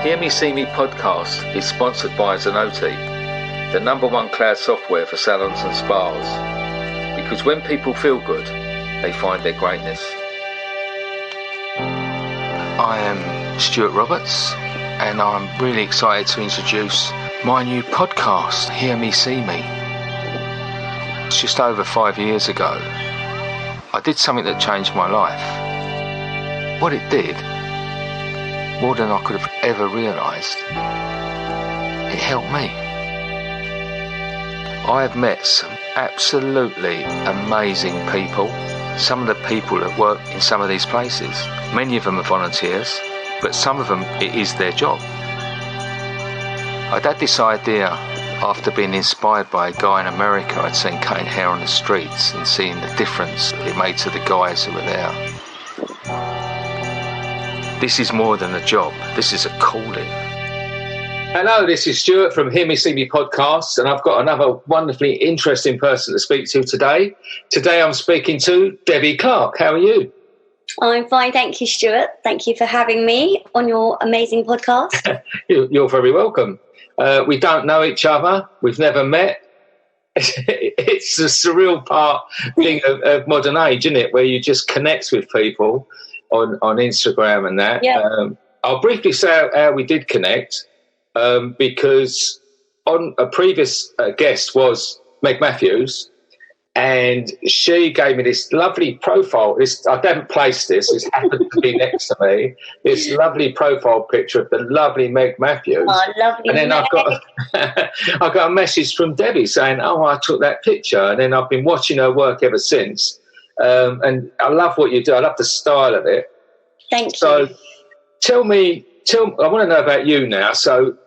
Hear Me See Me podcast is sponsored by Zenoti, the #1 cloud software for salons and spas. Because when people feel good, they find their greatness. I am Stuart Roberts, and I'm really excited to introduce my new podcast, Hear Me See Me. It's just over 5 years ago, I did something that changed my life. What it did, more than I could have ever realised, it helped me. I have met some absolutely amazing people, some of the people that work in some of these places. Many of them are volunteers, but some of them it is their job. I'd had this idea after being inspired by a guy in America I'd seen cutting hair on the streets and seeing the difference it made to the guys who were there. This is more than a job, this is a calling. Hello, this is Stuart from Hear Me See Me podcast, and I've got another wonderfully interesting person to speak to today. Today I'm speaking to Debbi Clark. How are you? I'm fine, thank you, Stuart. Thank you for having me on your amazing podcast. You're very welcome. We don't know each other, we've never met. It's a surreal thing of modern age, isn't it, where you just connect with people on Instagram and that. Yeah. I'll briefly say how we did connect, because on a previous guest was Meg Matthews, and she gave me this lovely profile. I haven't placed this, it's happened to be next to me, this lovely profile picture of the lovely Meg Matthews. Oh, lovely. And then I got a message from Debbi saying, oh, I took that picture, and then I've been watching her work ever since. And I love what you do. I love the style of it. Thank you. So tell me, I want to know about you now. So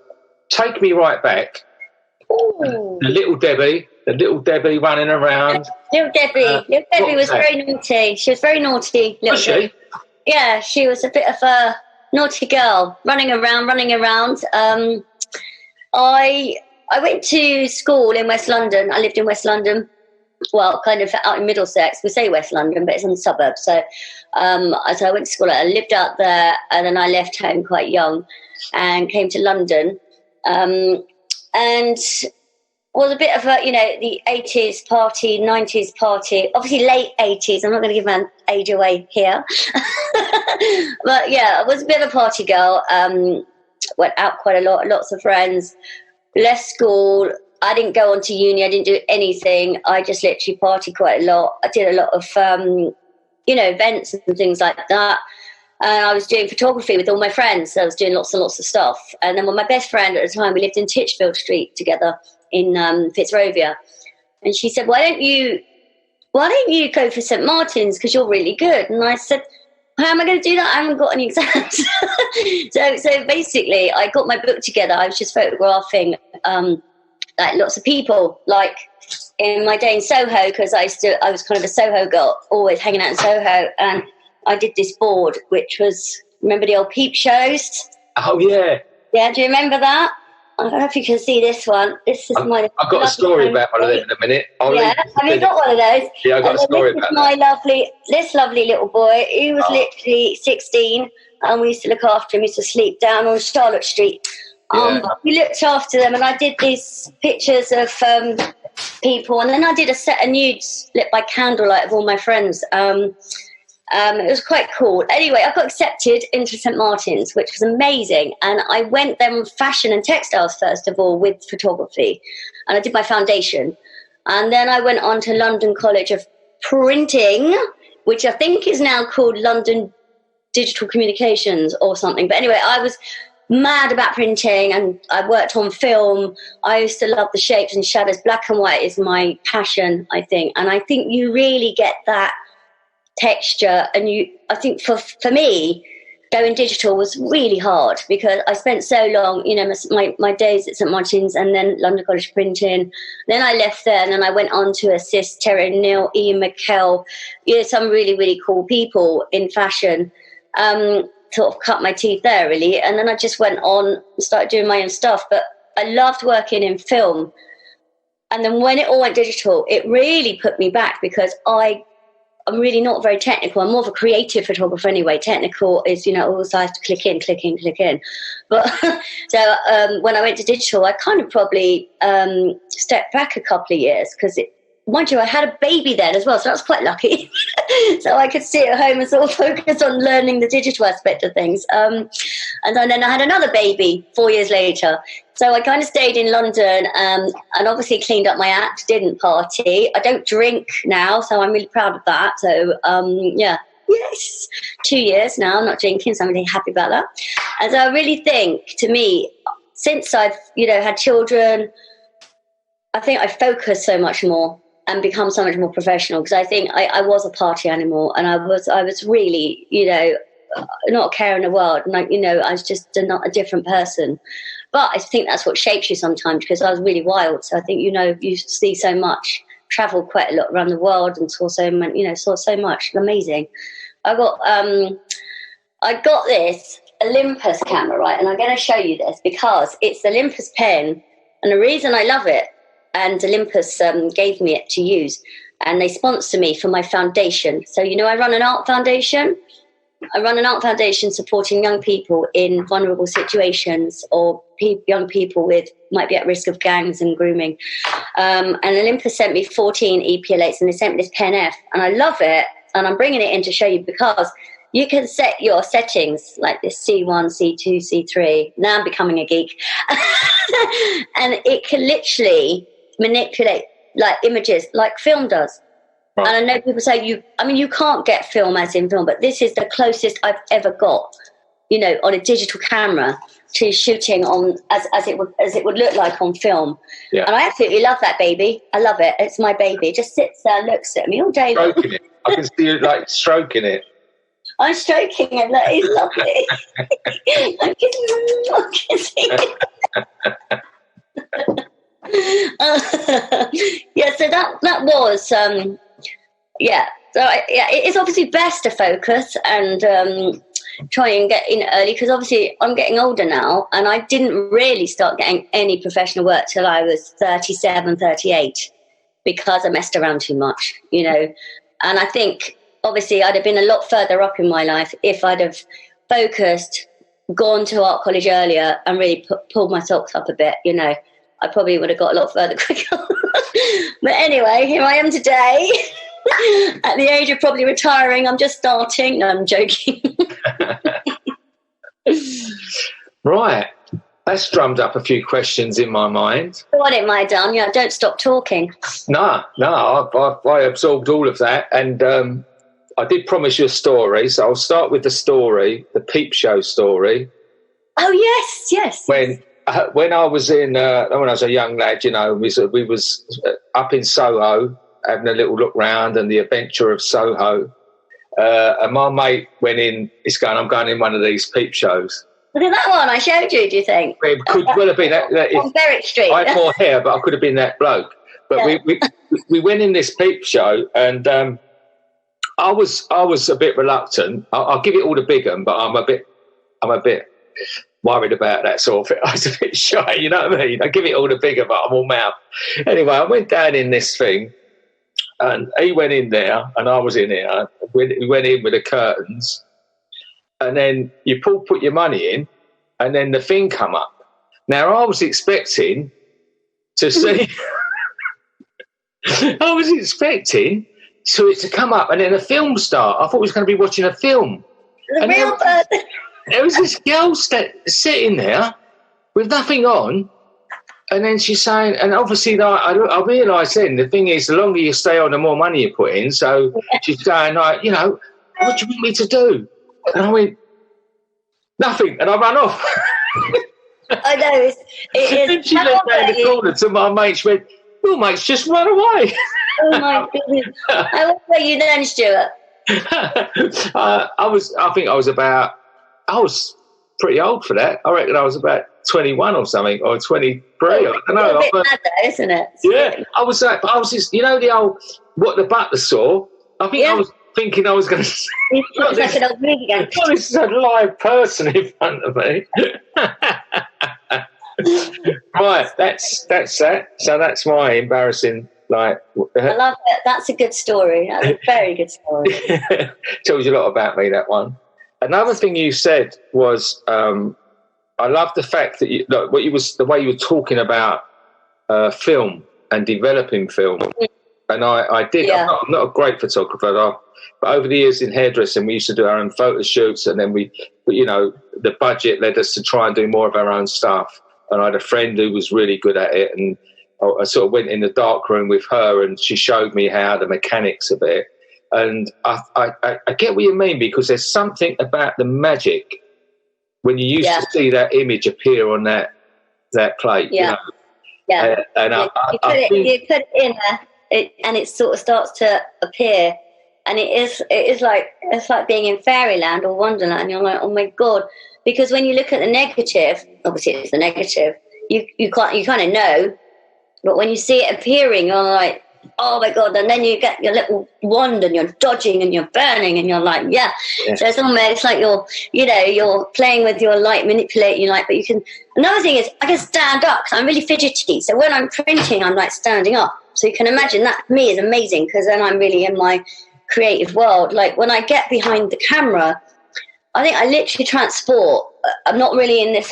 take me right back. Ooh. The little Debbi running around. Little Debbi was very naughty. She was very naughty. Was she? Yeah, she was a bit of a naughty girl, running around. I went to school in West London. I lived in West London. Well, kind of out in Middlesex. We say West London, but it's in the suburbs. So I went to school. I lived out there, and then I left home quite young and came to London. And was a bit of a, the 80s party, 90s party, obviously late 80s. I'm not going to give my age away here. But, yeah, I was a bit of a party girl. Went out quite a lot, lots of friends, left school. I didn't go on to uni. I didn't do anything. I just literally partied quite a lot. I did a lot of, events and things like that. And I was doing photography with all my friends. So I was doing lots and lots of stuff. And then with my best friend at the time, we lived in Titchfield Street together in Fitzrovia. And she said, why don't you go for St. Martin's, because you're really good? And I said, how am I going to do that? I haven't got any exams. So basically, I got my book together. I was just photographing like lots of people, like in my day in Soho, because I was kind of a Soho girl, always hanging out in Soho, and I did this board, which was, remember the old peep shows? Oh yeah. Yeah, do you remember that? I don't know if you can see this one. This is my. I've got a story about one of them in a minute. Have you got one of those? Yeah, I've got a story about that. This lovely little boy. He was literally 16, and we used to look after him. He used to sleep down on Charlotte Street. We looked after them, and I did these pictures of people, and then I did a set of nudes lit by candlelight of all my friends. It was quite cool. Anyway, I got accepted into St. Martin's, which was amazing, and I went there on fashion and textiles first of all with photography, and I did my foundation, and then I went on to London College of Printing, which I think is now called London Digital Communications or something. But anyway, I was mad about printing, and I worked on film. I used to love the shapes and shadows. Black and white is my passion, I think, and I think you really get that texture. And I think for me, going digital was really hard because I spent so long, my days at St. Martin's and then London College of Printing. Then I left there, and then I went on to assist Terry Neal, Ian McKell, some really, really cool people in fashion. Sort of cut my teeth there, really. And then I just went on and started doing my own stuff. But I loved working in film. And then when it all went digital, it really put me back because I I'm really not very technical. I'm more of a creative photographer anyway. Technical is, also I have to click in. But so when I went to digital, I kind of probably stepped back a couple of years because, mind you, I had a baby then as well, so I was quite lucky. So I could sit at home and sort of focus on learning the digital aspect of things. And then I had another baby 4 years later. So I kind of stayed in London and obviously cleaned up my act, didn't party. I don't drink now, so I'm really proud of that. So, yes, 2 years now, I'm not drinking, so I'm really happy about that. And so I really think, to me, since I've, had children, I think I focus so much more and become so much more professional, because I think I was a party animal, and I was really, not a care in the world. And I was just not a different person. But I think that's what shapes you sometimes, because I was really wild. So I think, you see so much, traveled quite a lot around the world and saw so much. Amazing. I got this Olympus camera, right? And I'm going to show you this because it's Olympus Pen. And the reason I love it, and Olympus gave me it to use, and they sponsor me for my foundation. So, I run an art foundation. I run an art foundation supporting young people in vulnerable situations, or young people might be at risk of gangs and grooming. And Olympus sent me 14 EPL8s, and they sent me this Pen F, and I love it. And I'm bringing it in to show you because you can set your settings like this C1, C2, C3. Now I'm becoming a geek. And it can literally manipulate like images like film does. Right. And I know people say you can't get film as in film, but this is the closest I've ever got, on a digital camera to shooting on as it would look like on film. Yeah. And I absolutely love that baby. I love it. It's my baby. It just sits there and looks at me all day. Stroking it. I can see you like stroking it. I'm stroking him. That is lovely. I'm kissing yeah, so that was So it's obviously best to focus and try and get in early, because obviously I'm getting older now, and I didn't really start getting any professional work till I was 37, 38, because I messed around too much, And I think obviously I'd have been a lot further up in my life if I'd have focused, gone to art college earlier, and really pulled my socks up a bit, I probably would have got a lot further quicker. But anyway, here I am today. At the age of probably retiring. I'm just starting. No, I'm joking. Right. That's drummed up a few questions in my mind. Go on it, my darling. Yeah, don't stop talking. No, I absorbed all of that. And I did promise you a story, so I'll start with the story, the peep show story. Oh, yes. When I was when I was a young lad, we was up in Soho, having a little look round and the adventure of Soho. And my mate went in, I'm going in one of these peep shows. Look at that one I showed you, do you think? It could well have been that on Berwick Street. I had more hair, but I could have been that bloke. But yeah. we went in this peep show, and I was a bit reluctant. I'll give it all the big one, but I'm a bit worried about that sort of thing. I was a bit shy, you know what I mean? I give it all the bigger, but I'm all mouth. Anyway, I went down in this thing, and he went in there, and I was in here. We went in with the curtains, and then you put your money in, and then the thing come up. Now, I was expecting to see... I was expecting it to come up, and then a film start. I thought I was going to be watching a film. The real person. There was this girl sitting there with nothing on, and then she's saying, and obviously I realised then, the thing is, the longer you stay on, the more money you put in. So she's saying, what do you want me to do? And I went, nothing, and I ran off. I know. And she went down the corner to my mate. She went, your mate's just run away. Oh my goodness. How old were you then, Stuart? I was pretty old for that. I reckon I was about 21 or something, or 23. I don't know. It's a bit mad though, isn't it? Yeah, I was just, the old what the butler saw. I think I was thinking I was going to. It's like an old movie game. This is a live person in front of me. Right, that's that. So that's my embarrassing Like, I love it. That's a good story. That's a very good story. Tells you a lot about me, that one. Another thing you said was, I love the fact that the way you were talking about film and developing film. And I did. Yeah. I'm not a great photographer, but over the years in hairdressing, we used to do our own photo shoots, and then we, you know, the budget led us to try and do more of our own stuff. And I had a friend who was really good at it, and I sort of went in the dark room with her, and she showed me how the mechanics of it. And I get what you mean, because there's something about the magic when you used to see that image appear on that plate. Yeah. You know? Yeah. And you put it in there, and it sort of starts to appear, and it is like, it's like being in fairyland or Wonderland. You're like, oh my God, because when you look at the negative, obviously it's the negative. You kind of know. But when you see it appearing, you're like, oh my God. And then you get your little wand and you're dodging and you're burning and you're like, yeah. So it's almost like you're playing with your light, manipulating your light. But you can, another thing is I can stand up because I'm really fidgety. So when I'm printing, I'm like standing up. So you can imagine that for me is amazing, because then I'm really in my creative world. Like when I get behind the camera, I think I literally transport. I'm not really in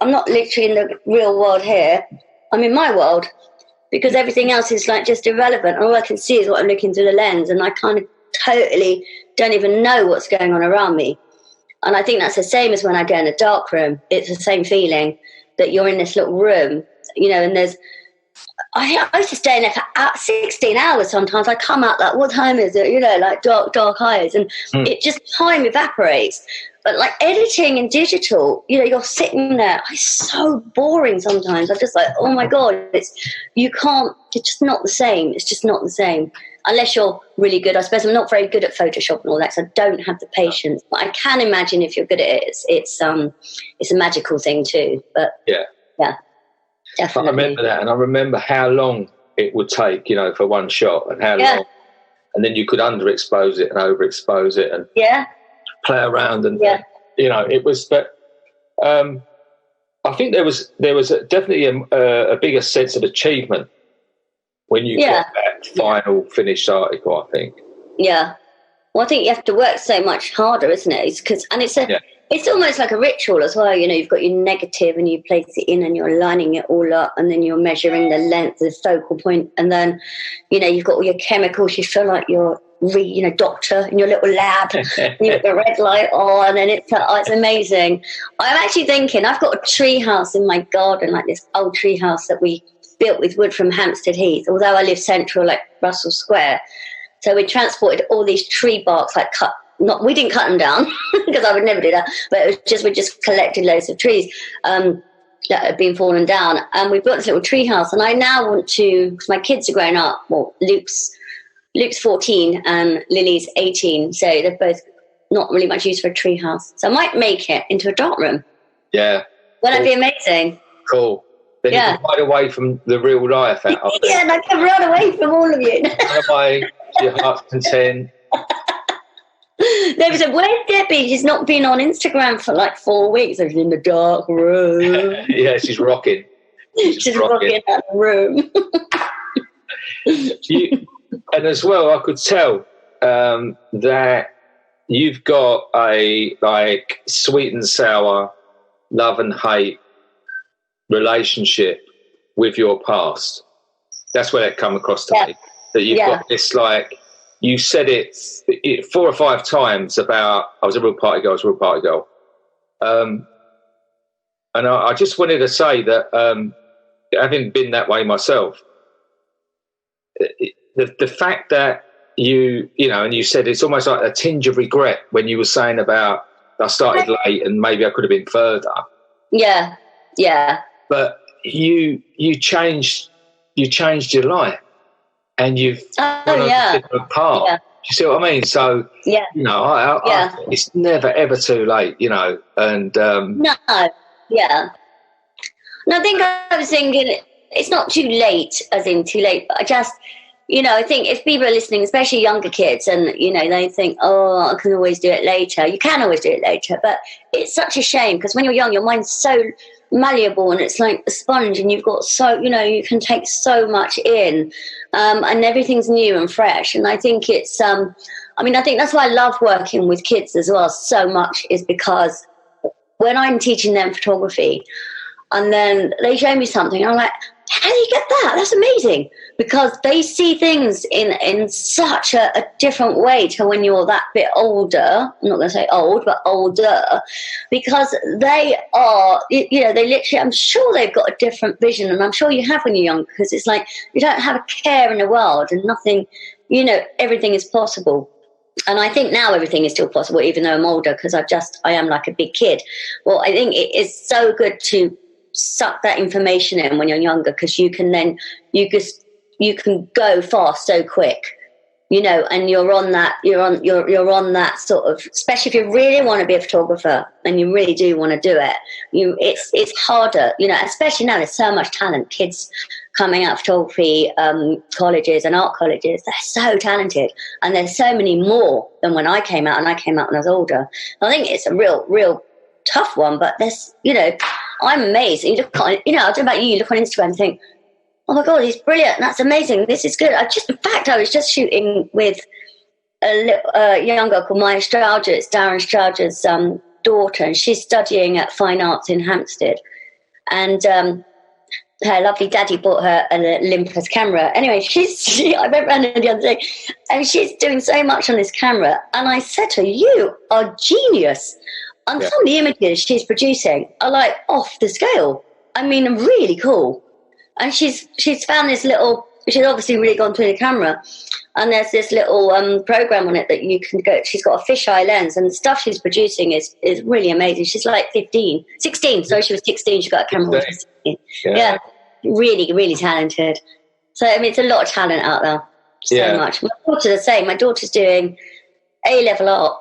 I'm not literally in the real world here. I'm in my world. Because everything else is like just irrelevant. All I can see is what I'm looking through the lens, and I kind of totally don't even know what's going on around me. And I think that's the same as when I go in a dark room. It's the same feeling that you're in this little room, you know, and I used to stay in there for 16 hours sometimes. I come out like, what time is it? You know, like dark eyes. And it just, time evaporates. But like editing in digital, you know, you're sitting there. It's so boring sometimes. I'm just like, oh my God, it's just not the same. It's just not the same. Unless you're really good. I suppose I'm not very good at Photoshop and all that, so I don't have the patience. But I can imagine if you're good at it, it's a magical thing too. But yeah, definitely. I remember that, and I remember how long it would take, you know, for one shot, and how long. And then you could underexpose it and overexpose it, and play around, and you know, it was. But I think there was definitely a bigger sense of achievement when you got that final finished article, I think. Yeah. Well, I think you have to work so much harder, isn't it? It's almost like a ritual as well. You know, you've got your negative and you place it in and you're lining it all up, and then you're measuring the length, the focal point, and then, you know, you've got all your chemicals. You feel like you're doctor in your little lab. And you've got the red light on, and it's amazing. I'm actually thinking, I've got a tree house in my garden, like this old tree house that we built with wood from Hampstead Heath, although I live central, like Russell Square. So we transported all these tree barks, like we didn't cut them down because I would never do that, but it was just, we just collected loads of trees that had been fallen down, and we built this little tree house. And I now want to, because my kids are growing up, well, Luke's 14 and Lily's 18, so they're both not really much use for a tree house. So I might make it into a dark room. Yeah. Wouldn't that be amazing? Cool. Then you can hide away from the real life out of it. Yeah, and I can run away from all of you. Run away, your heart's content. They said, where's Debbie? She's not been on Instagram for like 4 weeks. She's in the dark room. Yeah, she's rocking. She's rocking that room. And as well, I could tell that you've got a like sweet and sour, love and hate relationship with your past. That's where that come across to me. That you've got this, like, you said it 4 or 5 times about, I was a real party girl, and I just wanted to say that having been that way myself, the fact that you know, and you said it's almost like a tinge of regret when you were saying about, I started late and maybe I could have been further. Yeah. But you changed your life, and you've gone on a different path. Yeah. Do you see what I mean? So, you know, I think it's never, ever too late, you know. And no, I think I was thinking it's not too late, as in too late, but you know, I think if people are listening, especially younger kids, and, you know, they think, oh, I can always do it later. You can always do it later. But it's such a shame because when you're young, your mind's so malleable and it's like a sponge and you've got so, you know, you can take so much in and everything's new and fresh. And I think it's, I mean, I think that's why I love working with kids as well so much, is because when I'm teaching them photography and then they show me something, I'm like, how do you get that? That's amazing. Because they see things in such a different way to when you're that bit older. I'm not going to say old, but older. Because they are, you know, they literally, I'm sure they've got a different vision. And I'm sure you have when you're young, because it's like you don't have a care in the world and nothing, you know, everything is possible. And I think now everything is still possible, even though I'm older, because I am like a big kid. Well, I think it is so good to suck that information in when you're younger, because you can then, you can go fast so quick, you know, and you're on that sort of, especially if you really want to be a photographer and you really do want to do it, it's harder, you know, especially now there's so much talent, kids coming out of photography colleges and art colleges, they're so talented, and there's so many more than when I came out, and I came out when I was older. I think it's a real tough one, but there's, you know, I'm amazed. You look on, you know, I don't know about you, you look on Instagram and think, oh my God, he's brilliant, that's amazing, this is good. In fact, I was just shooting with a young girl called Maya Strowger. It's Darren Strowger's daughter, and she's studying at Fine Arts in Hampstead. And her lovely daddy bought her an Olympus camera. Anyway, I went round her the other day, and she's doing so much on this camera. And I said to her, you are genius. And some of the images she's producing are like off the scale. I mean, really cool. And she's found this little, she's obviously really gone through the camera, and there's this little program on it that you can go, she's got a fisheye lens, and the stuff she's producing is really amazing. She's like 16, sorry, she was 16, she got a camera when she was 16. Yeah, really, really talented. So, I mean, it's a lot of talent out there, so much. My daughter's the same. My daughter's doing A-level art,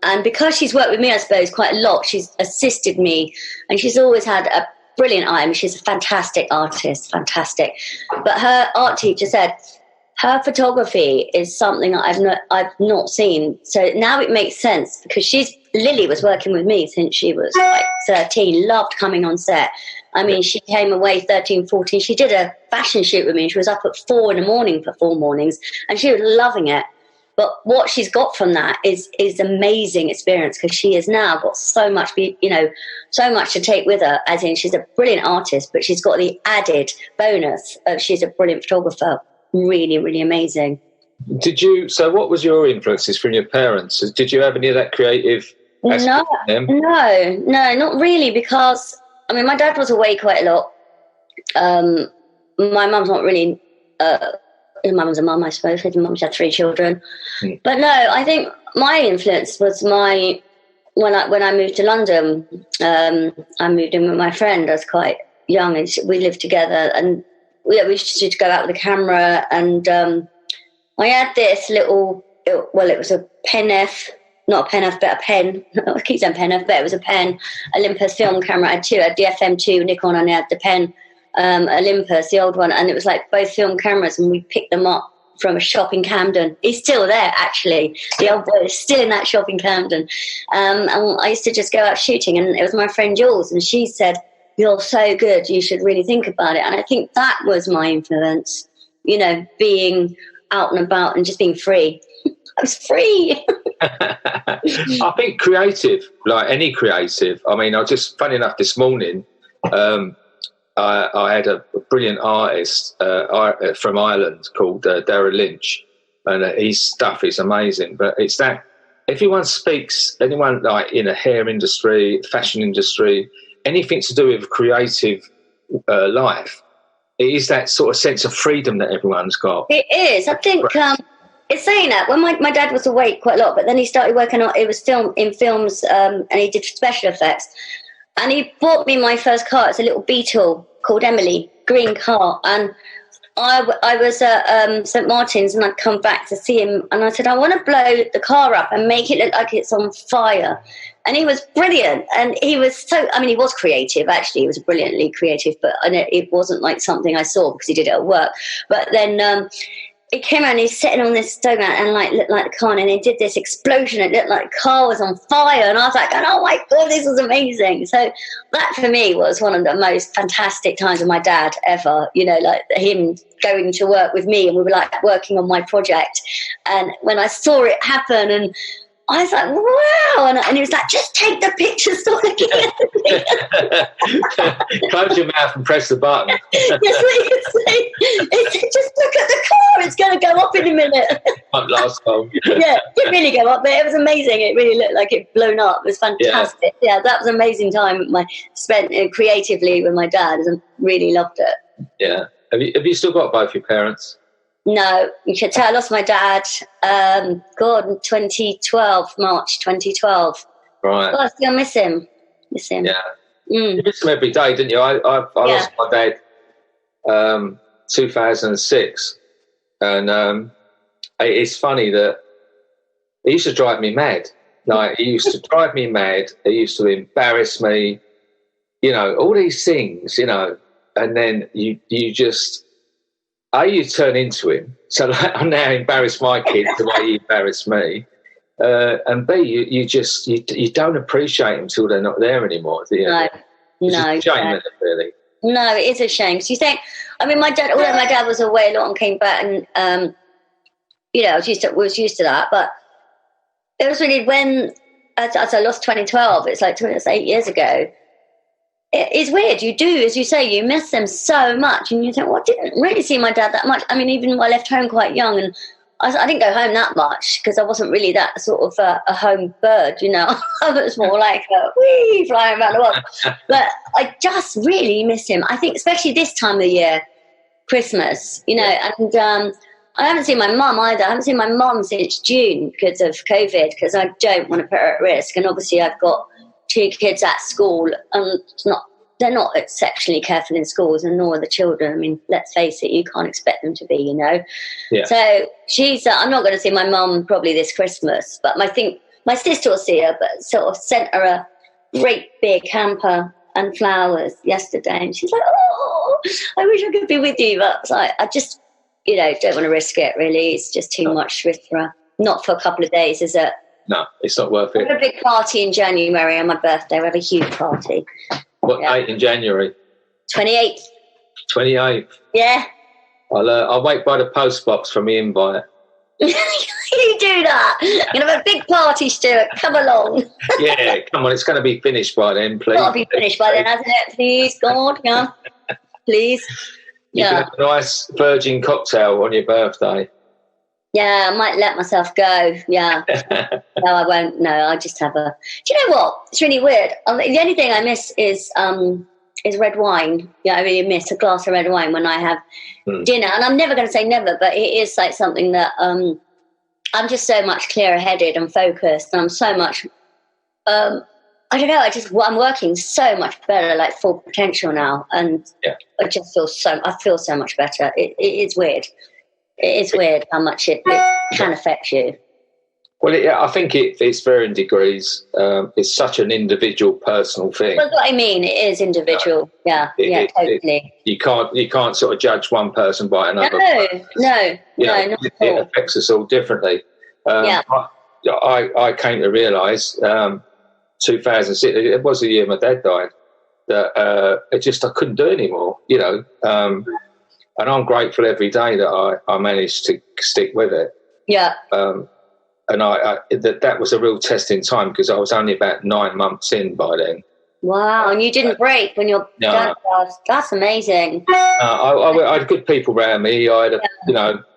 and because she's worked with me, I suppose, quite a lot, she's assisted me, and she's always had a brilliant eye. I mean, she's a fantastic artist, fantastic. But her art teacher said her photography is something that I've not seen. So now it makes sense, because Lily was working with me since she was like 13, loved coming on set. I mean, she came away 13, 14. She did a fashion shoot with me. She was up at 4 a.m. for 4 mornings, and she was loving it. But what she's got from that is amazing experience, because she has now got so much, you know, so much to take with her, as in she's a brilliant artist, but she's got the added bonus of she's a brilliant photographer. Really, really amazing. So what was your influences from your parents? Did you have any of that creative aspect from them? No, not really, because, I mean, my dad was away quite a lot. My mum's not really... my mum's a mum, I suppose. His mum's had 3 children. But no, I think my influence was when I moved to London, I moved in with my friend. I was quite young, and we lived together, and we used to go out with a camera, and I had this little, it was a Pen F, not a Pen F, but a pen. I keep saying Pen F, but it was a pen, Olympus film camera. I had 2, I had the FM2 Nikon, and I had the pen Olympus, the old one, and it was like both film cameras, and we picked them up from a shop in Camden. He's still there, actually. The old boy is still in that shop in Camden. And I used to just go out shooting, and it was my friend Jules, and she said, you're so good, you should really think about it. And I think that was my influence, you know, being out and about and just being free. I was free. I think creative, like any creative, I mean, funny enough, this morning, I had a brilliant artist from Ireland called Darren Lynch, and his stuff is amazing. But it's that anyone like in a hair industry, fashion industry, anything to do with creative life, it is that sort of sense of freedom that everyone's got. It is. I think it's saying that when my dad was away quite a lot, but then he started working on, it was films, and he did special effects. And he bought me my first car. It's a little Beetle called Emily, green car. And I was at St Martin's, and I'd come back to see him, and I said, I want to blow the car up and make it look like it's on fire. And he was brilliant, and he was he was creative, actually. He was brilliantly creative, but it wasn't like something I saw because he did it at work. But then he came around, he's sitting on this stone mat and looked like the car, and he did this explosion. It looked like the car was on fire, and I was like, oh my God, this is amazing. So that for me was one of the most fantastic times with my dad ever, like him going to work with me, and we were like working on my project. And when I saw it happen, and I was like, wow. And he was like, just take the picture, stop looking at it. Close your mouth and press the button. Yes, he said, just look at the car, it's going to go up in a minute. Last time. Yeah, it didn't really go up, but it was amazing. It really looked like it blown up. It was fantastic. Yeah, that was an amazing time spent creatively with my dad. I really loved it. Yeah. Have you still got both your parents? No, you should tell. I lost my dad, in 2012, March 2012. Right. Oh, I still miss him. Yeah. You miss him every day, didn't you? I lost my dad 2006. And it's funny that he used to drive me mad. Like, he used to drive me mad. He used to embarrass me. All these things, and then you just... you turn into him. So I'm now embarrassed my kids the way he embarrassed me. And B, you don't appreciate them until they're not there anymore. No. It's a shame, isn't it, really? No, it is a shame. So you think, my dad, although my dad was away a lot and came back, and I was used to that. But it was really when, as I lost 2012, it's like 8 years ago. It's weird. You do, as you say, you miss them so much, and you think, well, I didn't really see my dad that much. Even when I left home quite young, and I didn't go home that much because I wasn't really that sort of a home bird, I was more like flying around the world. But I just really miss him. I think especially this time of year, Christmas, and I haven't seen my mum either. I haven't seen my mum since June because of COVID, because I don't want to put her at risk. And obviously I've got 2 kids at school, and they're not exceptionally careful in schools, and nor are the children. Let's face it, you can't expect them to be, Yeah. So I'm not going to see my mum probably this Christmas, but I think my sister will see her, but sort of sent her a great big hamper and flowers yesterday, and she's like, oh, I wish I could be with you, but I just, don't want to risk it, really. It's just too much risk for her. Not for a couple of days, is it? No, it's not worth it. We have a big party in January on my birthday. We have a huge party. What date in January? 28th. 28th? Yeah. I'll wait by the post box for my invite. You do that. You're going to have a big party, Stuart. Come along. Yeah, come on. It's going to be finished by then, please. It's got to be finished by then, hasn't it? Please, God, yeah. Please. You can have a nice virgin cocktail on your birthday. Yeah, I might let myself go. Yeah. No, I won't. No, I'll just have a... Do you know what? It's really weird. The only thing I miss is red wine. Yeah, I really miss a glass of red wine when I have dinner. And I'm never going to say never, but it is like something that I'm just so much clearer-headed and focused, and I'm so much... I don't know, I'm working so much better, like full potential now, and I just feel so much better. It is weird. It is weird how much it can affect you. Well, I think it's varying degrees. It's such an individual, personal thing. That's what I mean. It is individual. Totally. You can't sort of judge one person by another. No, not at all. It affects us all differently. I came to realise 2006. It was the year my dad died. That I couldn't do it anymore. And I'm grateful every day that I managed to stick with it. Yeah. And that was a real testing time, because I was only about 9 months in by then. Wow, and you didn't break when your dad passed. That's amazing. I had good people around me. I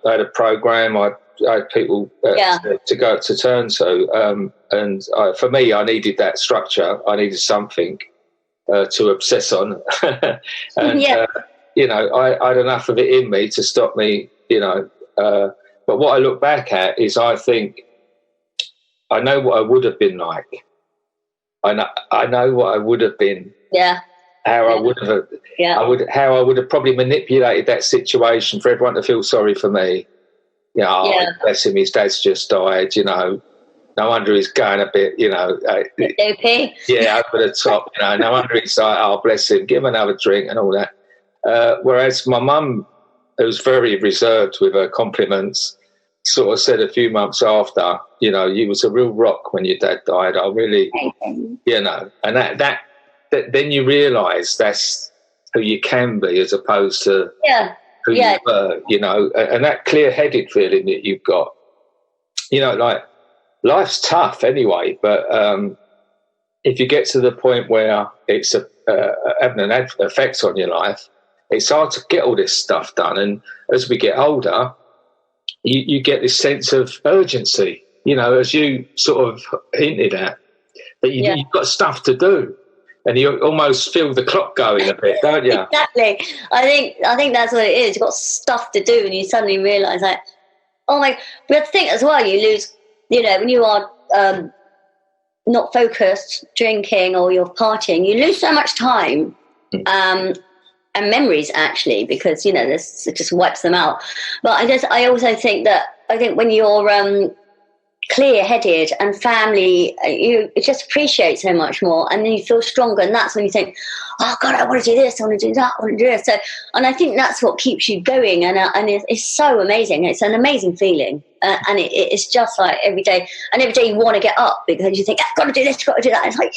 had a program. I had people to go to turn to. And for me, I needed that structure. I needed something to obsess on. And, I had enough of it in me to stop me, but what I look back at is I think I know what I would have been like. I know what I would have been. Yeah. how I would have, how I would have probably manipulated that situation for everyone to feel sorry for me. Bless him, his dad's just died, no wonder he's going a bit, dopey. Over the top, no wonder he's like, oh, bless him, give him another drink and all that. Whereas my mum, who was very reserved with her compliments, sort of said a few months after, you was a real rock when your dad died. I really, and that then you realise that's who you can be as opposed to who you were, and that clear-headed feeling that you've got. Like, life's tough anyway, but if you get to the point where it's having an effect on your life, it's hard to get all this stuff done. And as we get older, you get this sense of urgency, as you sort of hinted at, that you've got stuff to do. And you almost feel the clock going a bit, don't you? Exactly. I think that's what it is. You've got stuff to do, and you suddenly realise, like, oh my... But I think as well, you lose, when you are not focused, drinking, or you're partying, you lose so much time. And memories, actually, because this, it just wipes them out. But I also think when you're clear-headed and family, you just appreciate so much more, and then you feel stronger, and that's when you think, oh God, I want to do this, I want to do that, I want to do this. So, and I think that's what keeps you going, and it's so amazing. It's an amazing feeling, and it's just like every day you want to get up because you think, I've got to do this, I've got to do that. And it's like,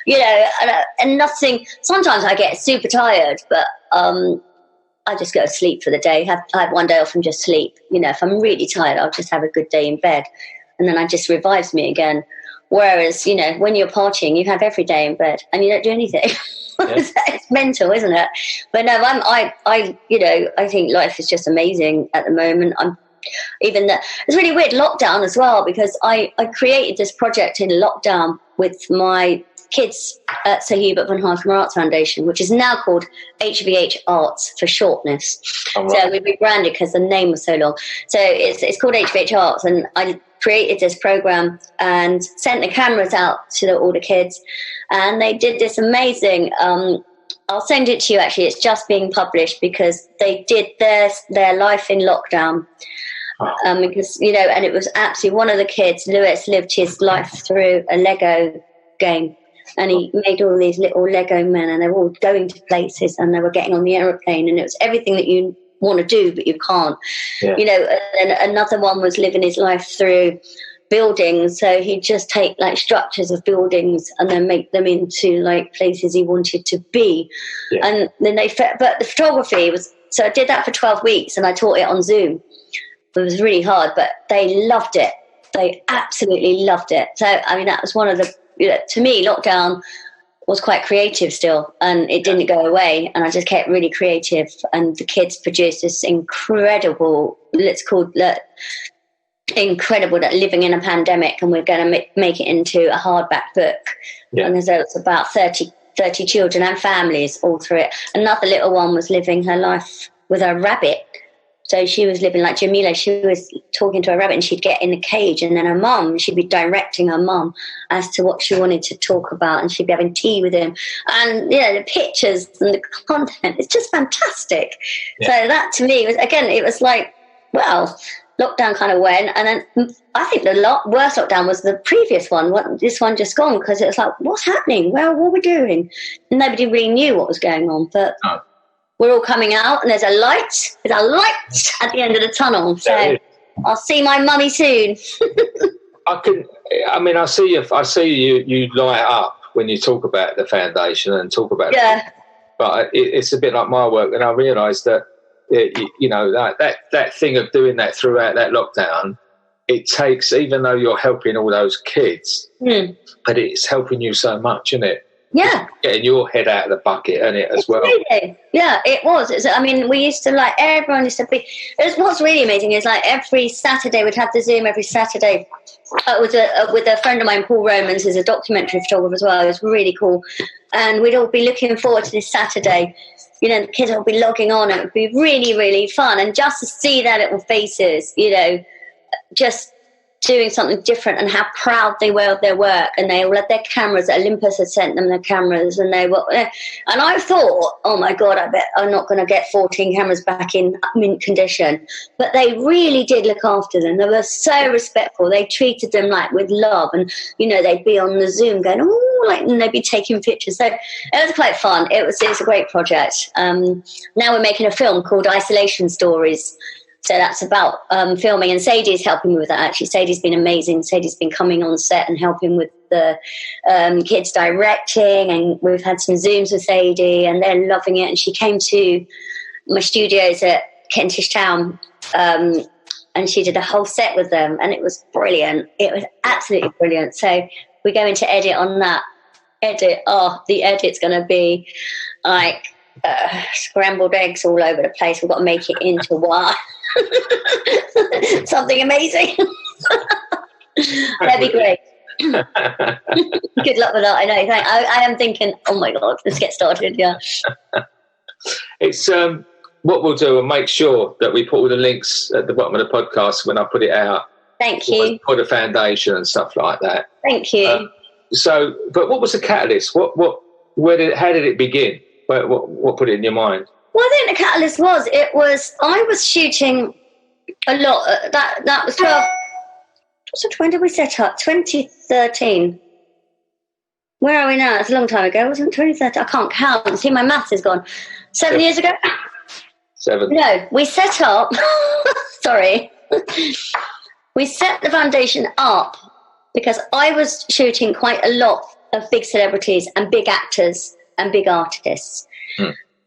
yes, and nothing. Sometimes I get super tired, but I just go to sleep for the day. I have one day off and just sleep. If I'm really tired, I'll just have a good day in bed, and then it just revives me again. Whereas, when you're partying, you have every day in bed and you don't do anything. It's mental, isn't it? But no, I think life is just amazing at the moment. It's really weird, lockdown as well, because I created this project in lockdown with my kids at Sir Hubert von Herkomer Arts Foundation, which is now called HVH Arts for shortness. Oh, right. So we rebranded because the name was so long. So it's called HVH Arts, and I created this program and sent the cameras out to all the kids, and they did this amazing. I'll send it to you. Actually, it's just being published because they did their life in lockdown. Because and it was absolutely, one of the kids, Lewis, lived his life through a Lego game. And he made all these little Lego men, and they were all going to places, and they were getting on the aeroplane, and it was everything that you want to do, but you can't. Yeah. And another one was living his life through buildings. So he'd just take like structures of buildings and then make them into like places he wanted to be. Yeah. And then but the photography was, so I did that for 12 weeks, and I taught it on Zoom. It was really hard, but they loved it. They absolutely loved it. So, that was one of the, to me, lockdown was quite creative still, and it didn't go away, and I just kept really creative, and the kids produced this incredible, incredible, that living in a pandemic, and we're going to make it into a hardback book. Yeah. And there's about 30 children and families all through it. Another little one was living her life with a rabbit. So she was living like Jamila. She was talking to a rabbit, and she'd get in the cage, and then she'd be directing her mum as to what she wanted to talk about, and she'd be having tea with him. And, the pictures and the content, it's just fantastic. Yeah. So that to me was, again, it was like, well, lockdown kind of went. And then I think the worst lockdown was the previous one. This one just gone, because it was like, what's happening? Well, what are we doing? And nobody really knew what was going on. But... Oh. We're all coming out, and there's a light at the end of the tunnel. So I'll see my mummy soon. I see you light up when you talk about the foundation and talk about it. But it's a bit like my work, and I realise that that thing of doing that throughout that lockdown, it takes, even though you're helping all those kids, but it's helping you so much, isn't it? Yeah. Getting your head out of the bucket, and it as well. Yeah, it was. We used to everyone used to be. What's really amazing is every Saturday we'd have the Zoom every Saturday with a friend of mine, Paul Romans, who's a documentary photographer as well. It was really cool, and we'd all be looking forward to this Saturday. The kids would be logging on, and it would be really, really fun, and just to see their little faces, just doing something different and how proud they were of their work, and they all had their cameras. Olympus had sent them their cameras, and they were, and I thought, oh my God, I bet I'm not going to get 14 cameras back in mint condition. But they really did look after them. They were so respectful. They treated them like with love, and you know, they'd be on the Zoom going, oh, like, and they'd be taking pictures. So it was quite fun. It's a great project. Now we're making a film called Isolation Stories. So that's about filming, and Sadie's helping me with that, actually. Sadie's been amazing. Sadie's been coming on set and helping with the kids directing, and we've had some Zooms with Sadie, and they're loving it. And she came to my studios at Kentish Town, and she did a whole set with them, and it was brilliant. It was absolutely brilliant. So we're going to edit on that. The edit's going to be like scrambled eggs all over the place. We've got to make it into one. Something amazing. That'd be great. Good luck with that. I know. I am thinking, oh my God, let's get started. Yeah. It's what we'll do, and make sure that we put all the links at the bottom of the podcast when I put it out. Thank you. For the foundation and stuff like that. Thank you. But what was the catalyst? How did it begin? What put it in your mind? Well, I think the catalyst was I was shooting a lot. That was 12. So when did we set up? 2013. Where are we now? It's a long time ago, wasn't it? 2013. I can't count. See, my maths is gone. 7 years ago? 7. No, we set up. Sorry. We set the foundation up because I was shooting quite a lot of big celebrities and big actors and big artists.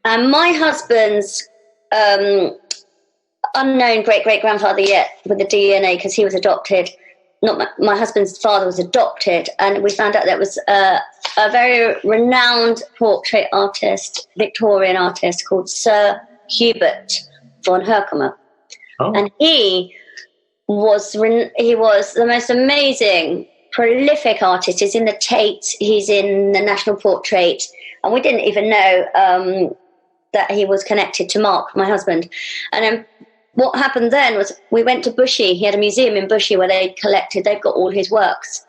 And my husband's unknown great-great-grandfather yet with the DNA, because he was adopted. Not my husband's father was adopted, and we found out that was a very renowned portrait artist, Victorian artist called Sir Hubert von Herkomer. Oh. And he was the most amazing, prolific artist. He's in the Tate, he's in the National Portrait, and we didn't even know that he was connected to Mark, my husband. And then what happened then was we went to Bushey. He had a museum in Bushey where they've got all his works.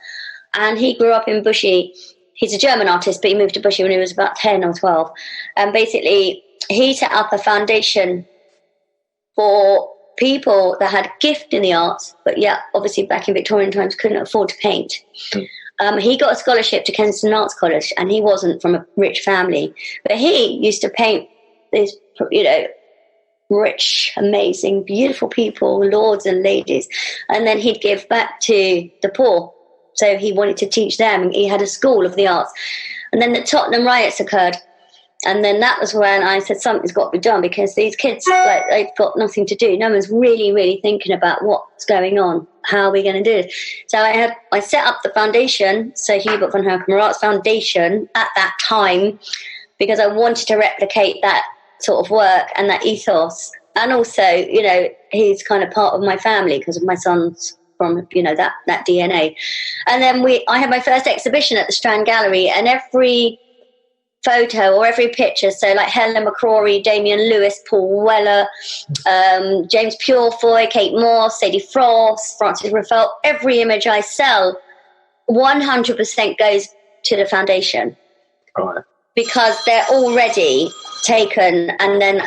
And he grew up in Bushey. He's a German artist, but he moved to Bushey when he was about 10 or 12. And basically, he set up a foundation for people that had gift in the arts, but yeah, obviously back in Victorian times couldn't afford to paint. He got a scholarship to Kensington Arts College, and he wasn't from a rich family, but he used to paint these, rich, amazing, beautiful people, lords and ladies, and then he'd give back to the poor. So he wanted to teach them, and he had a school of the arts. And then the Tottenham riots occurred, and then that was when I said something's got to be done, because these kids, they've got nothing to do. No one's really, really thinking about what's going on. How are we going to do this? So I set up the foundation, so Hubert von Herkomer Arts Foundation, at that time, because I wanted to replicate that sort of work and that ethos. And also, he's kind of part of my family because of my son's from, that DNA. And then I had my first exhibition at the Strand Gallery, and every photo or every picture, so like Helen McCrory, Damian Lewis, Paul Weller, James Purefoy, Kate Moss, Sadie Frost, Francis Raffel, every image I sell 100% goes to the foundation. Right. Because they're already taken, and then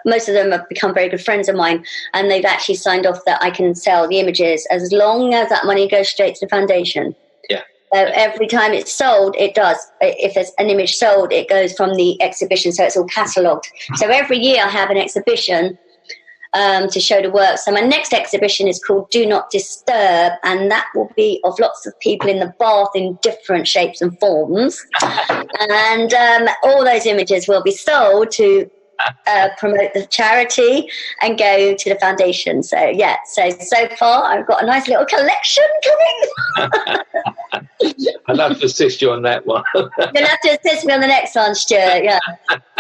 most of them have become very good friends of mine, and they've actually signed off that I can sell the images as long as that money goes straight to the foundation. Yeah. So every time it's sold, it does. If there's an image sold, it goes from the exhibition, so it's all catalogued. So every year I have an exhibition to show the work. So my next exhibition is called Do Not Disturb, and that will be of lots of people in the bath in different shapes and forms. And all those images will be sold to promote the charity and go to the foundation. So yeah, so far I've got a nice little collection coming. I'd love to assist you on that one. You'll have to assist me on the next one, Stuart. Yeah,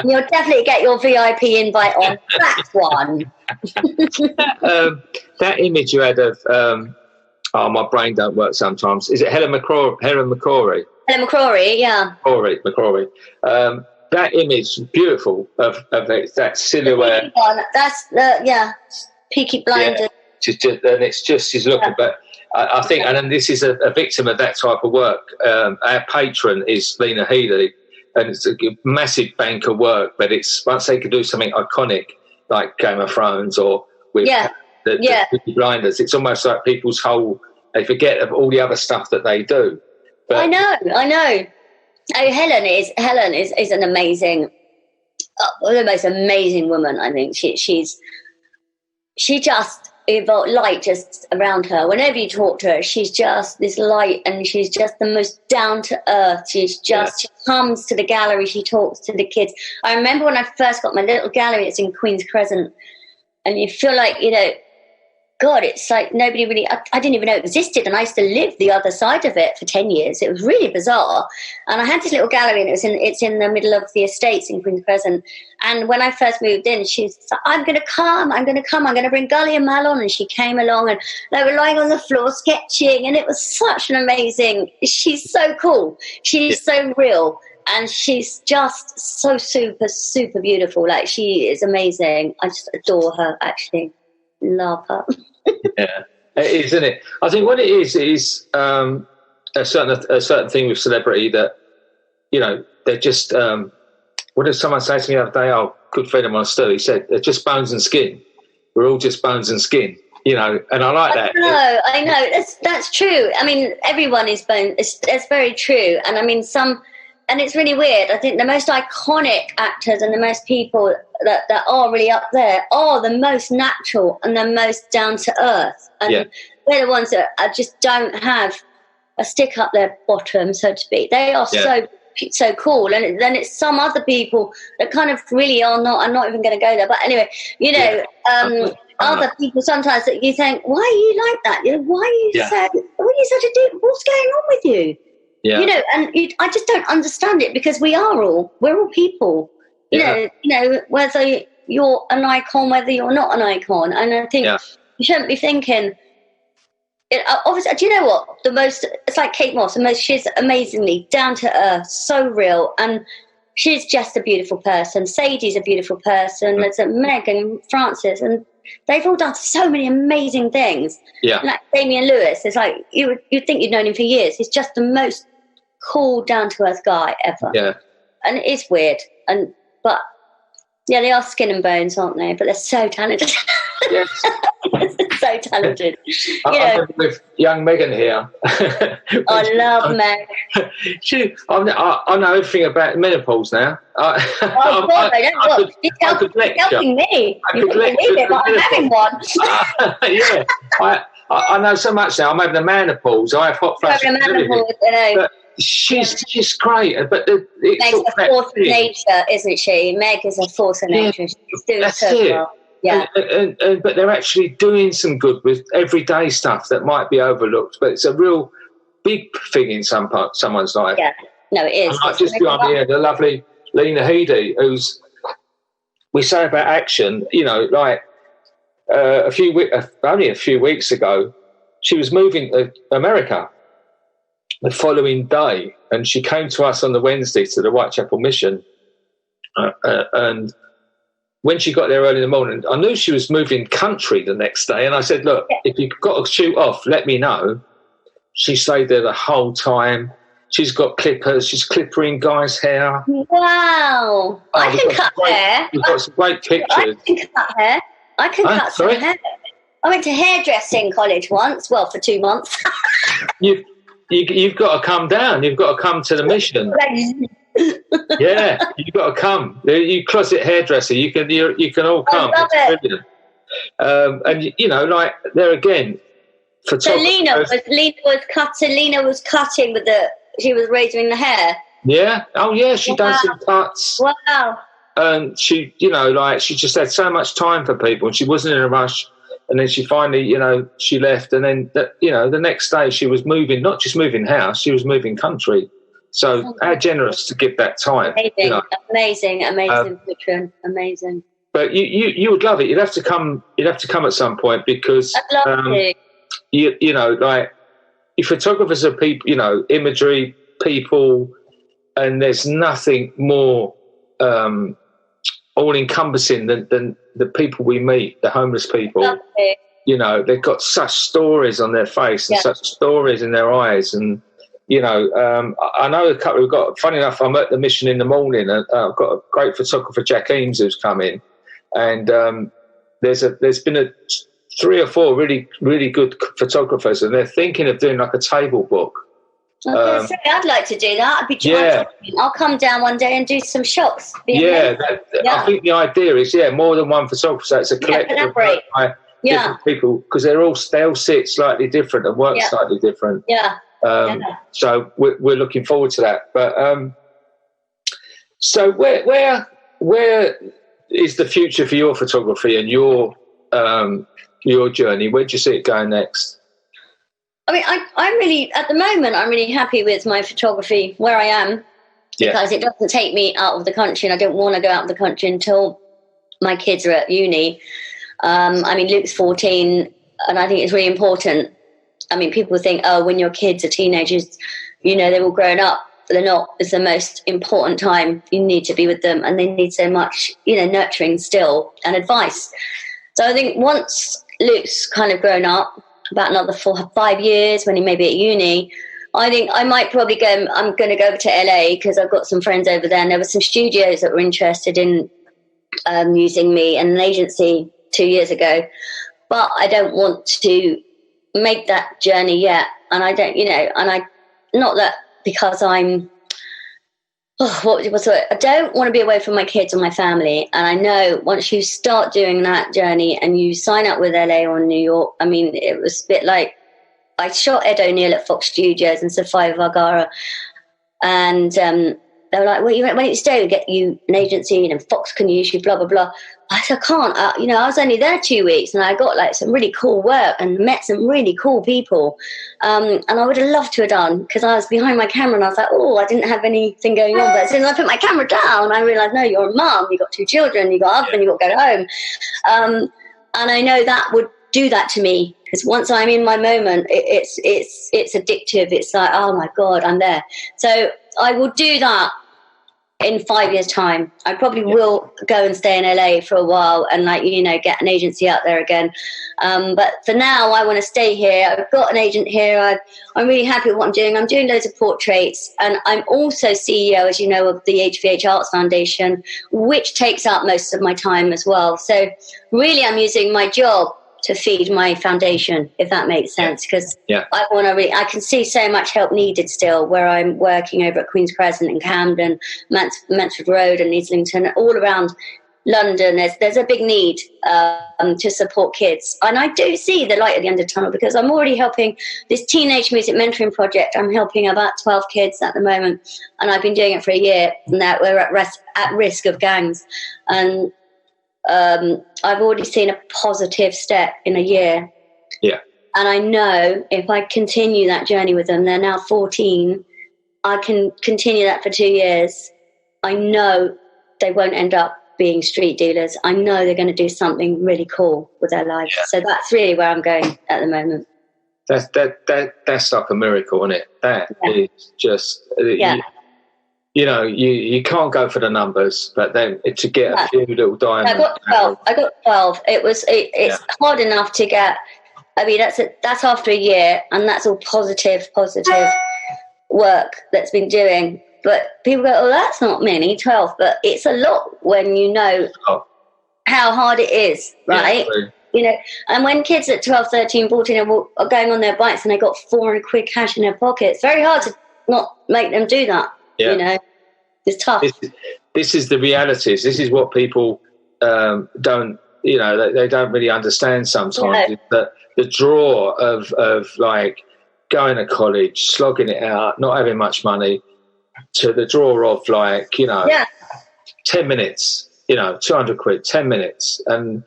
you'll definitely get your VIP invite on that one. That image you had of my brain don't work sometimes. Is it Helen McCrory? Helen McCrory, yeah. McCrory. That image, beautiful, of that silhouette. That's Peaky Blinders. Yeah, and it's just she's looking, but I think, and then this is a victim of that type of work. Our patron is Lena Headey, and it's a massive bank of work, but it's once they can do something iconic like Game of Thrones or with the Blinders, it's almost like people's they forget of all the other stuff that they do. But I know. Oh, Helen is an amazing, the most amazing woman. I think she just evolved light just around her. Whenever you talk to her, she's just this light, and she's just the most down to earth. She comes to the gallery, she talks to the kids. I remember when I first got my little gallery, it's in Queen's Crescent, and you feel like, God, it's like nobody really, I didn't even know it existed, and I used to live the other side of it for 10 years. It was really bizarre. And I had this little gallery, and it's in the middle of the estates in Queen's Crescent. And when I first moved in, she's like, I'm going to bring Gully and Mal on. And she came along, and they were lying on the floor sketching, and it was such an amazing, she's so cool. She's so real, and she's just so super, super beautiful. Like, she is amazing. I just adore her, actually. Love her. Yeah, it is, isn't it? I think what it is a certain thing with celebrity that, they're just, what did someone say to me the other day? Oh, good friend of mine, Stu, he said, they're just bones and skin. We're all just bones and skin, and I like that. I know. That's true. I mean, everyone is bone. It's very true. And I mean, and it's really weird. I think the most iconic actors and the most people that are really up there are the most natural and the most down to earth. And they're the ones that just don't have a stick up their bottom, so to speak. They are so cool. And then it's some other people that kind of really are not. I'm not even going to go there. But anyway, other people sometimes that you think, why are you like that? Why are you such a deep? What's going on with you? Yeah. I just don't understand it, because we're all people. You know, whether you're an icon, whether you're not an icon. And I think you shouldn't be thinking, obviously, do you know what? It's like Kate Moss, she's amazingly down to earth, so real. And she's just a beautiful person. Sadie's a beautiful person. There's Meg and Francis, and they've all done so many amazing things. Yeah. Like Damian Lewis, it's like, you'd think you'd known him for years. He's just the most cool, down-to-earth guy ever. Yeah. And it is weird. But they are skin and bones, aren't they? But they're so talented. Yes. So talented. I remember with young Megan here. I love Meg. I know everything about menopause now. God, I don't know. She's helping me. You can believe it, but I'm having one. I know so much now. I'm having a menopause. I have hot flashes. She's great, but Meg's a force of nature, isn't she? Meg is a force of nature. She's doing so well. Yeah, but they're actually doing some good with everyday stuff that might be overlooked, but it's a real big thing in someone's life. Yeah, no, it is. And just the lovely Lena Headey, we say about action. Like only a few weeks ago, she was moving to America the following day, and she came to us on the Wednesday to the Whitechapel Mission, and when she got there early in the morning, I knew she was moving country the next day, and I said, look, if you've got to shoot off, let me know. She stayed there the whole time. She's got clippers. She's clippering guys' hair. Wow. I can cut hair. We've got some great pictures. I can cut hair. I can cut some hair. I went to hairdressing college once, well, for 2 months. You've got to come down. You've got to come to the mission. Yeah, you've got to come. You closet hairdresser. You can all come. I love it. Brilliant. And like there again, so Lena was cutting with she was raising the hair. Yeah. Oh yeah, she does some cuts. Wow. And she, she just had so much time for people, and she wasn't in a rush. And then she finally, she left. And then, the next day she was moving, not just moving house, she was moving country. So how generous to give that time. Amazing patron. Amazing. But you would love it. You'd have to come at some point, because I'd love to. Like your photographers are people, imagery people, and there's nothing more all encompassing than the people we meet, the homeless people. you know, they've got such stories on their face and such stories in their eyes. And, you know, I know a couple, funny enough, I'm at the Mission in the morning, and I've got a great photographer, Jack Eames, who's come in. And there's been 3 or 4 really, really good photographers, and they're thinking of doing like a table book. I'd like to do that. I'll come down one day and do some shots. I think the idea is more than one photographer. So it's a collective of different people, because they all sit slightly different and work slightly different. So we're looking forward to that. But so where is the future for your photography and your journey? Where do you see it going next? I mean, I'm really, at the moment, I'm really happy with my photography where I am, because it doesn't take me out of the country, and I don't want to go out of the country until my kids are at uni. I mean, Luke's 14, and I think it's really important. I mean, people think, oh, when your kids are teenagers, you know, they're all grown up. But they're not. It's the most important time. You need to be with them, and they need so much, you know, nurturing still and advice. So I think once Luke's kind of grown up, about another 4 or 5 years when he may be at uni, I think I might probably go. I'm going to go over to LA because I've got some friends over there, and there were some studios that were interested in using me and an agency 2 years ago. But I don't want to make that journey yet, and I don't, you know, and I, not that because I'm. I don't want to be away from my kids or my family. And I know once you start doing that journey and you sign up with LA or New York, I mean, it was a bit like I shot Ed O'Neill at Fox Studios and Sofia Vergara. And they were like, well, when don't you stay? We get you an agency and Fox can use you, blah, blah, blah. I said, I can't. You know, I was only there 2 weeks and I got like some really cool work and met some really cool people. And I would have loved to have done, because I was behind my camera and I was like, oh, I didn't have anything going on. But as soon as I put my camera down, I realised, no, you're a mum, you've got 2 children, you've got a husband, you've got to go home. And I know that would do that to me, because once I'm in my moment, it's addictive. It's like, oh my God, I'm there. So I will do that in 5 years' time. I probably will go and stay in LA for a while and, like, you know, get an agency out there again. But for now, I want to stay here. I've got an agent here. I'm really happy with what I'm doing. I'm doing loads of portraits, and I'm also CEO, as you know, of the HVH Arts Foundation, which takes up most of my time as well. So really, I'm using my job to feed my foundation, if that makes sense, because I want to I can see so much help needed still where I'm working over at Queen's Crescent and Camden, Mansfield Road and Islington, all around London. There's a big need to support kids, and I do see the light at the end of the tunnel, because I'm already helping this teenage music mentoring project. I'm helping about 12 kids at the moment, and I've been doing it for a year, and now we're at risk of gangs. And I've already seen a positive step in a year. Yeah. And I know if I continue that journey with them, they're now 14, I can continue that for 2 years. I know they won't end up being street dealers. I know they're going to do something really cool with their life. So that's really where I'm going at the moment. That's like a miracle, isn't it? That is just... You know, you can't go for the numbers, but then to get a few little diamonds. I got 12. It's hard enough to get. I mean, that's after a year, and that's all positive work that's been doing. But people go, oh, that's not many, 12. But it's a lot when you know how hard it is, right? Yeah, you know, and when kids at 12, 13, 14 are going on their bikes and they got 400 quid cash in their pocket, it's very hard to not make them do that. Yeah. You know, it's tough. This is the realities. This is what people don't, you know, they don't really understand sometimes. Yeah. That the draw of like going to college, slogging it out, not having much money, to the draw of like, you know, 10 minutes, you know, 200 quid, 10 minutes. And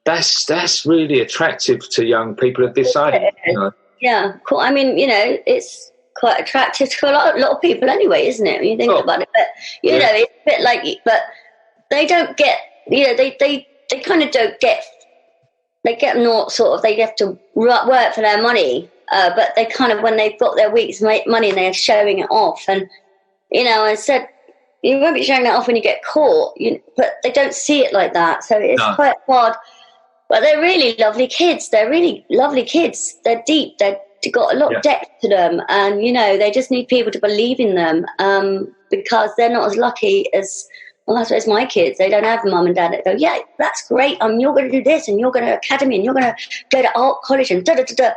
that's really attractive to young people of this age. You know? Yeah, cool. I mean, you know, it's quite attractive to a lot of people anyway, isn't it, when you think about it? But you know, it's a bit like, but they don't get, you know, they kind of don't get, they get not sort of, they have to work for their money, but they kind of, when they've got their week's money and they're showing it off, and you know, I said you won't be showing that off when you get caught, but they don't see it like that, so it's quite hard. But they're really lovely kids. They're really lovely kids. They're deep. They've got a lot of depth to them. And, you know, they just need people to believe in them because they're not as lucky as, well, that's as my kids. They don't have mum and dad that go, yeah, that's great. You're going to do this and you're going to academy and you're going to go to art college and da-da-da-da.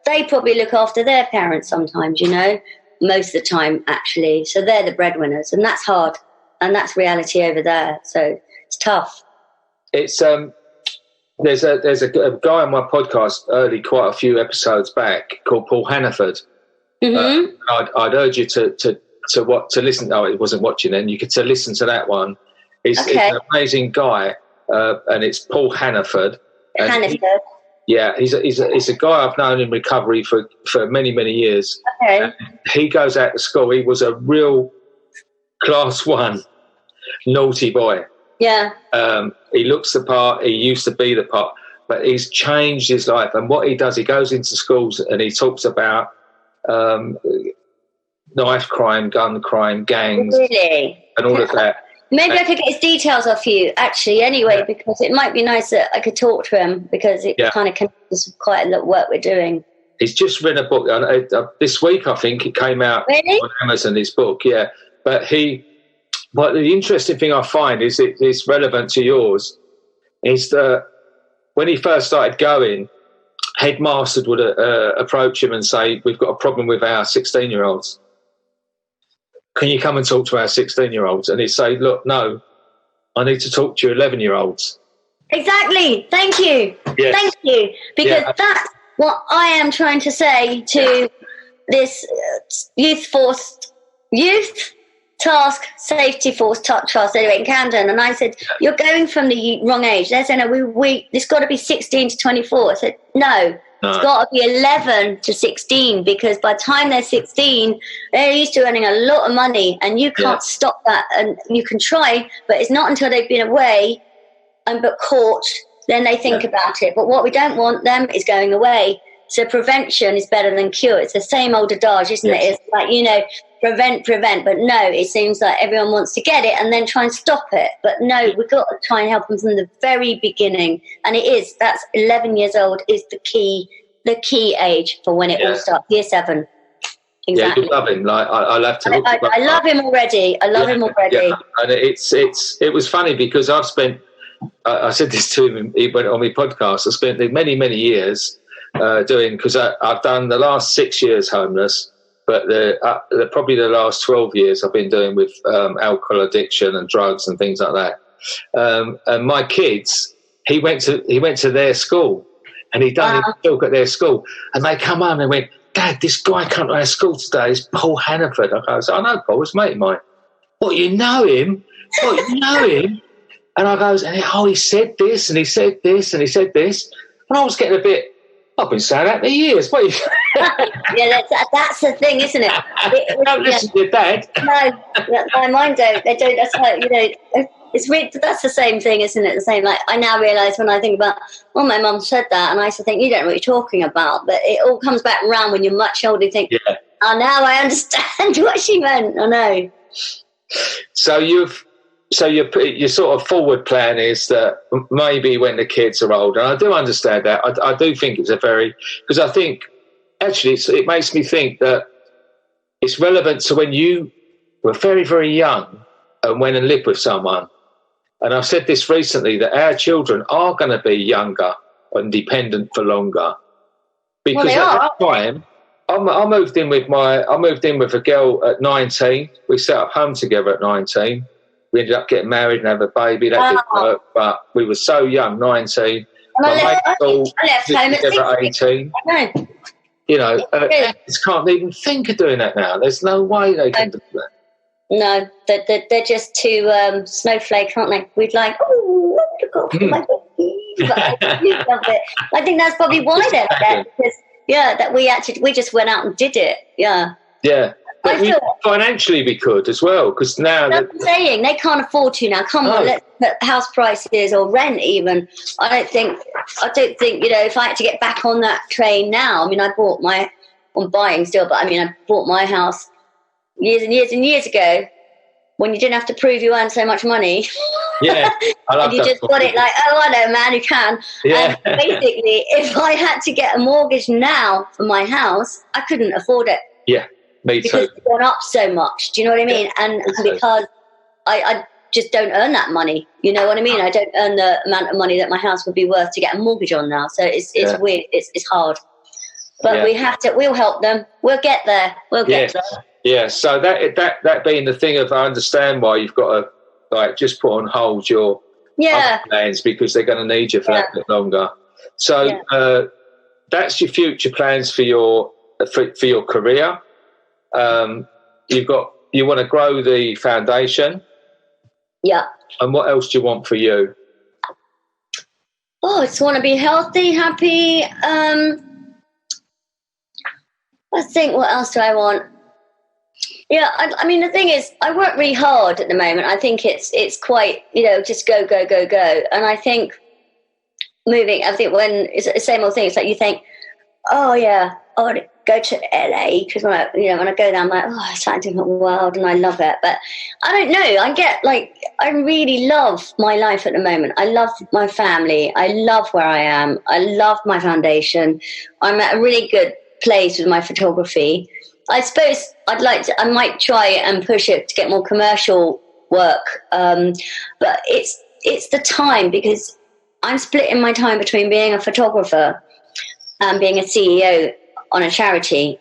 They probably look after their parents sometimes, you know, most of the time, actually. So they're the breadwinners, and that's hard. And that's reality over there. So it's tough. It's there's a guy on my podcast quite a few episodes back called Paul Hannaford. Mm-hmm. I'd urge you to listen. Oh, it wasn't watching then. You could to listen to that one. It's an amazing guy, and it's Paul Hannaford. Hannaford. He's a guy I've known in recovery for many, many years. Okay. And he goes out to school. He was a real class 1 naughty boy. Yeah. He looks the part. He used to be the part, but he's changed his life. And what he does, he goes into schools and he talks about knife crime, gun crime, gangs, really? and all of that. Maybe I could get his details off you, actually, anyway, because it might be nice that I could talk to him because it kind of connects with quite a lot of work we're doing. He's just written a book this week, I think it came out on Amazon, his book, But the interesting thing I find is it's relevant to yours, is that when he first started going, headmasters would approach him and say, we've got a problem with our 16-year-olds. Can you come and talk to our 16-year-olds? And he'd say, look, no, I need to talk to your 11-year-olds. Exactly. Thank you. Yes. Thank you. Because that's what I am trying to say to this youth task safety force trust anyway in Camden. And I said, you're going from the wrong age. They're saying, no, it's got to be 16 to 24. I said, no. It's got to be 11 to 16 because by the time they're 16, they're used to earning a lot of money and you can't stop that. And you can try, but it's not until they've been away and but caught, then they think about it. But what we don't want them is going away. So prevention is better than cure. It's the same old adage, isn't it? It's like, you know, prevent. But no, it seems like everyone wants to get it and then try and stop it. But no, we've got to try and help them from the very beginning. And that's 11 years old is the key age for when it all starts. Year 7. Exactly. Yeah, you love him. Like I'll have to. I love him already. I love him already. Yeah. And it was funny because I've spent. I said this to him. He went on my podcast. I spent many years doing, because I've done the last 6 years homeless. But probably the last 12 years I've been doing with alcohol addiction and drugs and things like that. And my kids, he went to their school and he'd done his talk at their school. And they come on and went, Dad, this guy come to our school today is Paul Hannaford. I goes, I know Paul, it's a mate of mine. What, you know him? What, you know him? And I goes, he said this and he said this and he said this. And I was getting a bit, I've been saying that for years. What yeah, that's the thing, isn't it? Don't listen to your dad. No, mine don't. They don't. That's how, you know. It's weird. That's the same thing, isn't it? The same. Like I now realise when I think about, well, my mum said that, and I used to think you don't know what you're talking about. But it all comes back around when you're much older. You think, oh, now I understand what she meant. I know. So your sort of forward plan is that maybe when the kids are older, and I do understand that. I do think it's because I think actually it makes me think that it's relevant to when you were very, very young and went and lived with someone. And I've said this recently, that our children are going to be younger and dependent for longer. Because at that time, I moved in with a girl at 19. We set up home together at 19. We ended up getting married and have a baby. That didn't work, but we were so young, 19. I left home at 18. You know, kids can't even think of doing that now. There's no way they can do that. No, they're just too snowflakes, aren't they? We'd like, oh, I want to go for my baby. But I do love it. I think that's probably why they're there, because, that we just went out and did it. Yeah. Yeah. But financially we could as well, because now... That's what I'm saying. They can't afford to now. Come on, let's put house prices or rent even. I don't think, if I had to get back on that train now, I mean, I'm buying still, but I mean, I bought my house years and years and years ago when you didn't have to prove you earned so much money. Yeah, I love and you just got it like, oh, I know, man, you can. Yeah. And basically, if I had to get a mortgage now for my house, I couldn't afford it. Yeah, me too. Because it's gone up so much. Do you know what I mean? And because I just don't earn that money. You know what I mean? I don't earn the amount of money that my house would be worth to get a mortgage on now. So it's weird. It's hard. But we'll help them. We'll get there. We'll get there. Yeah, so that being the thing of, I understand why you've got to like just put on hold your other plans, because they're going to need you for that bit longer. So that's your future plans for your career. You want to grow the foundation. Yeah. And what else do you want for you? Oh, I just want to be healthy, happy. I think, what else do I want? Yeah, I mean, the thing is, I work really hard at the moment. I think it's quite, just go. And I think when it's the same old thing, it's like you think, oh, yeah, I want to go to LA, because when I go there, I'm like, oh, it's like a different world and I love it. But I don't know. I really love my life at the moment. I love my family. I love where I am. I love my foundation. I'm at a really good place with my photography. I suppose I might try and push it to get more commercial work. But it's the time, because I'm splitting my time between being a photographer and being a CEO on a charity,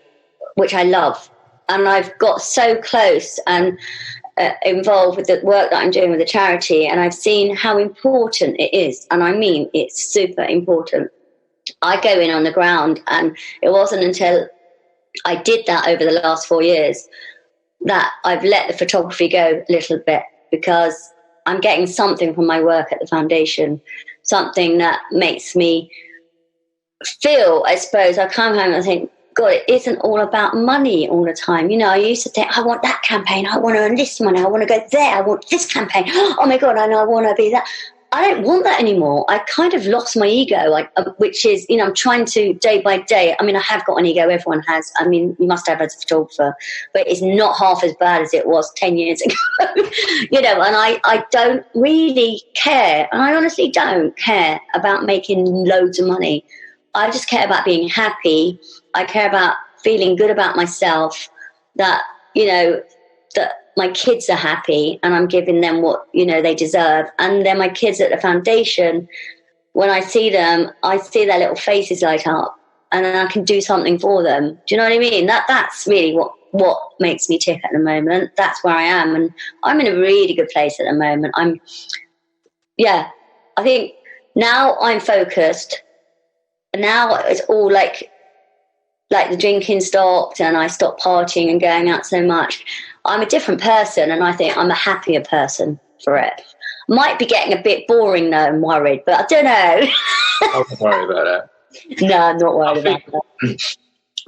which I love. And I've got so close and involved with the work that I'm doing with the charity, and I've seen how important it is. And I mean, it's super important. I go in on the ground, and it wasn't until I did that over the last 4 years that I've let the photography go a little bit, because I'm getting something from my work at the foundation, something that makes me feel, I suppose, I come home and I think, God, it isn't all about money all the time. I used to think, I want that campaign, I want to earn this money, I want to go there, I want this campaign, oh my God, I know I want to be that. I don't want that anymore. I kind of lost my ego, which is, I'm trying to, day by day, I mean, I have got an ego, everyone has. I mean, you must have as a photographer, but it's not half as bad as it was 10 years ago, and I don't really care, and I honestly don't care about making loads of money. I just care about being happy. I care about feeling good about myself, that, that my kids are happy and I'm giving them what, they deserve. And then my kids at the foundation, when I see them, I see their little faces light up, and then I can do something for them. Do you know what I mean? That's really what makes me tick at the moment. That's where I am. And I'm in a really good place at the moment. I think now I'm focused. Now it's all like the drinking stopped, and I stopped partying and going out so much. I'm a different person, and I think I'm a happier person for it. Might be getting a bit boring though, I'm worried, but I don't know. I don't worry about that. No, I'm not worried about that.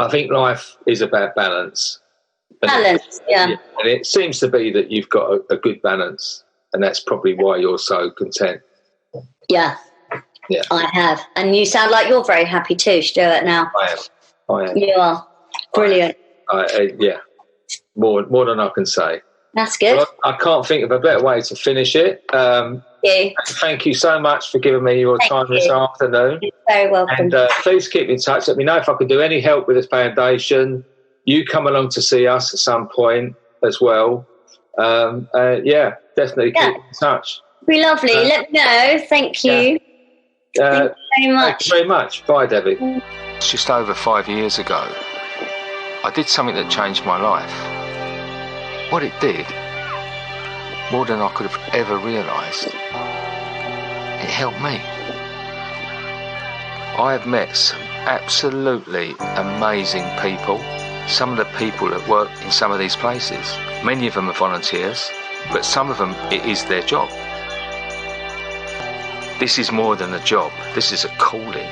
I think life is about balance. Balance, yeah. And it seems to be that you've got a good balance, and that's probably why you're so content. Yeah. Yeah, I have. And you sound like you're very happy too, Stuart, now. I am. You are. Brilliant. Yeah, more than I can say. That's good. Well, I can't think of a better way to finish it. Thank you so much for giving me your time this afternoon. You're very welcome. And please keep in touch. Let me know if I can do any help with this foundation. You come along to see us at some point as well. Definitely keep in touch. Be lovely. Let me know. Thank you. Thank you very much. Thank you very much. Bye, Debbie. Just over 5 years ago, I did something that changed my life. What it did, more than I could have ever realised, it helped me. I have met some absolutely amazing people. Some of the people that work in some of these places, many of them are volunteers, but some of them, it is their job. This is more than a job. This is a calling.